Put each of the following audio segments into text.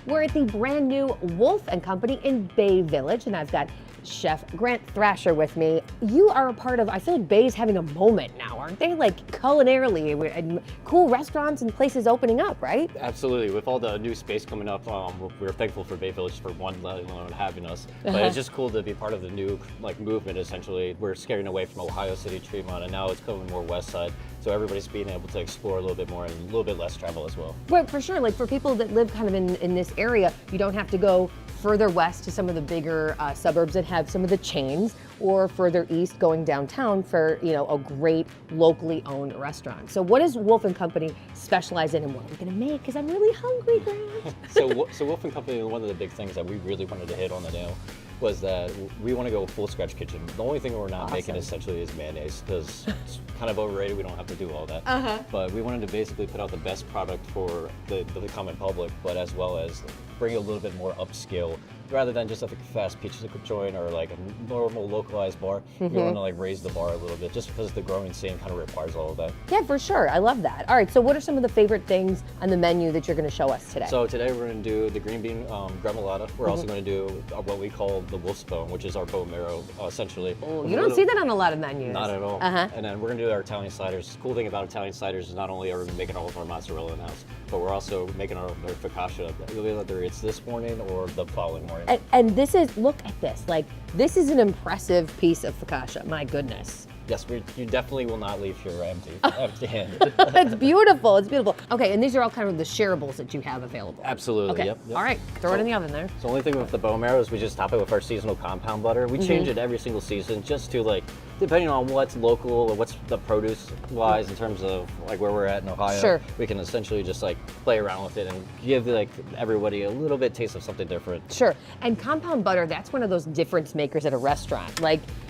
We're at the brand new Wolf and Company in Bay Village, and I've got Chef Grant Thrasher with me. You are a part of, I feel like Bay's having a moment now, aren't they? Like culinarily, and cool restaurants and places opening up, right? Absolutely. With all the new space coming up, we're thankful for Bay Village for one, let alone having us. But it's just cool to be part of the new movement. Essentially, we're scaring away from Ohio City, Tremont, and now it's coming more west side. So everybody's being able to explore a little bit more and a little bit less travel as well. Right, for sure. Like for people that live kind of in this area, you don't have to go further west to some of the bigger suburbs that have some of the chains, or further east going downtown for a great locally owned restaurant. So what does Wolf and Company specialize in, and what are we gonna make? Because I'm really hungry, Grant. So Wolf and Company, one of the big things that we really wanted to hit on the nail was that we want to go full scratch kitchen. The only thing we're not making essentially is mayonnaise, because it's kind of overrated. We don't have to do all that. But we wanted to basically put out the best product for the common public, but as well as bring a little bit more upscale, rather than just like a fast pizza joint or like a normal localized bar. We want to raise the bar a little bit, just because the growing scene kind of requires all of that. Yeah, for sure. I love that. All right, so what are some of the favorite things on the menu that you're going to show us today? So today we're going to do the green bean gremolata. We're also going to do what we call the wolf's bone, which is our bone marrow, essentially. Oh, you don't see that on a lot of menus. Not at all. And then we're going to do our Italian sliders. The cool thing about Italian sliders is not only are we making all of our mozzarella in-house, but we're also making our focaccia, whether it's this morning or the following morning. And this is, look at this, this is an impressive piece of focaccia, my goodness. Yes, you definitely will not leave here empty-handed. It's beautiful, it's beautiful. Okay, and these are all kind of the shareables that you have available. Absolutely, okay. Yep. All right, throw it in the oven there. So the only thing with the bone marrow is we just top it with our seasonal compound butter. We change it every single season just to depending on what's local or what's the produce-wise in terms of where we're at in Ohio. Sure. We can essentially just play around with it and give everybody a little bit taste of something different. Sure, and compound butter, that's one of those difference makers at a restaurant.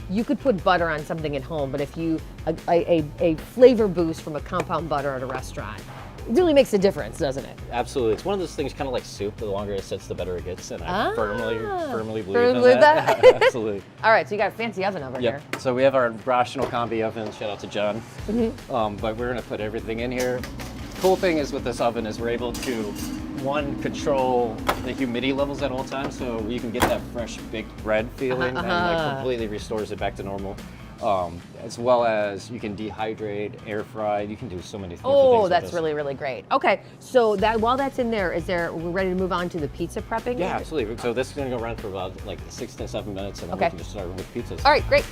You could put butter on something at home, but if you, a flavor boost from a compound butter at a restaurant, it really makes a difference, doesn't it? Absolutely. It's one of those things kind of like soup. The longer it sits, the better it gets. And I firmly believe in that. Absolutely. All right, so you got a fancy oven over here. So we have our rational combi oven. Shout out to John. But we're going to put everything in here. Cool thing is with this oven is we're able to, control the humidity levels at all times, so you can get that fresh baked bread feeling and completely restores it back to normal. As well as you can dehydrate, air fry. You can do so many things. Oh, that's really, really great. Okay, so while that's in there, we're ready to move on to the pizza prepping? Yeah, absolutely. So this is going to go around for about 6 to 7 minutes, and then we can just start with pizzas. All right, great.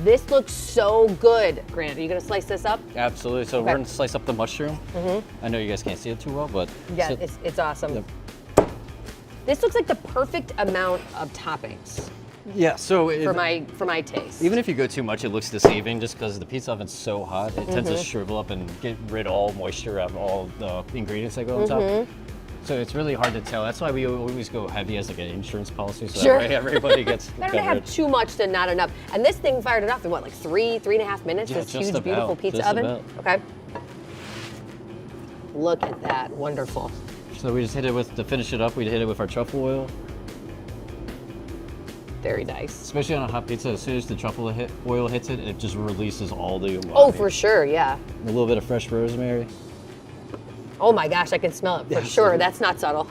This looks so good. Grant, are you gonna slice this up? Absolutely. So we're gonna slice up the mushroom. I know you guys can't see it too well, but yeah, it's awesome. This looks like the perfect amount of toppings. Yeah. So for my taste. Even if you go too much, it looks deceiving just because the pizza oven's so hot. It tends to shrivel up and get rid of all moisture out of all the ingredients that go on top. So it's really hard to tell. That's why we always go heavy as an insurance policy, so that way everybody gets covered. They don't have too much to not enough. And this thing fired it off in what, 3.5 minutes? Yeah, this huge, beautiful pizza oven? Okay. Look at that, wonderful. So we just hit it to finish it up, we hit it with our truffle oil. Very nice. Especially on a hot pizza, as soon as the truffle oil hits it, it just releases all the umami. Oh, for sure, yeah. A little bit of fresh rosemary. Oh my gosh, I can smell it for sure. That's not subtle.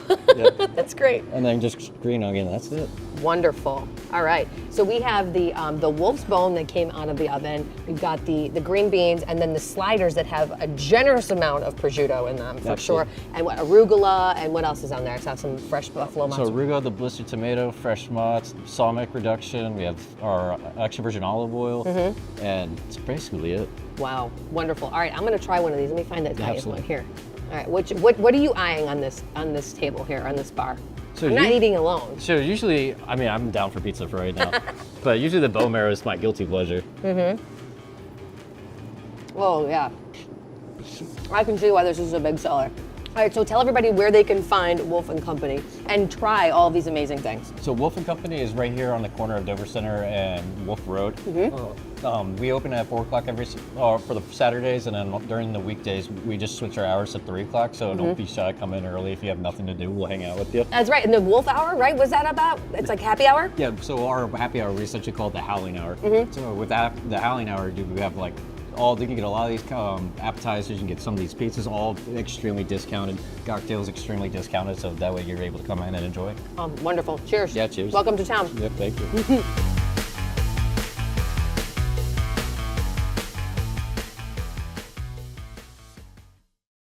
That's great. And then just green onion, that's it. Wonderful. All right. So we have the wolf's bone that came out of the oven. We've got the green beans, and then the sliders that have a generous amount of prosciutto in them for sure. And what arugula, and what else is on there? I saw some fresh buffalo So mozzarella. arugula, the blistered tomato, fresh mozz, balsamic reduction. We have our extra virgin olive oil, and it's basically it. Wow, wonderful. All right, I'm gonna try one of these. Let me find that Italian one Absolutely. here. All right, what are you eyeing on this table here, on this bar? So I'm not you- eating alone. So usually, I mean, I'm down for pizza for right now, but usually the bone marrow is my guilty pleasure. Oh yeah, I can see why this is a big seller. All right, so tell everybody where they can find Wolf and Company and try all these amazing things. So Wolf and Company is right here on the corner of Dover Center and Wolf Road. We open at 4 o'clock for the Saturdays, and then during the weekdays we just switch our hours to 3 o'clock. So don't be shy, come in early if you have nothing to do. We'll hang out with you. That's right, and the Wolf Hour, right? Was that about? It's like happy hour? Yeah. So our happy hour we essentially call it the Howling Hour. So with that, the Howling Hour, we have like you can get a lot of these appetizers. You can get some of these pizzas, all extremely discounted. Cocktails extremely discounted, so that way you're able to come in and enjoy. Wonderful. Cheers. Yeah, cheers. Welcome to town. Yep. Thank you.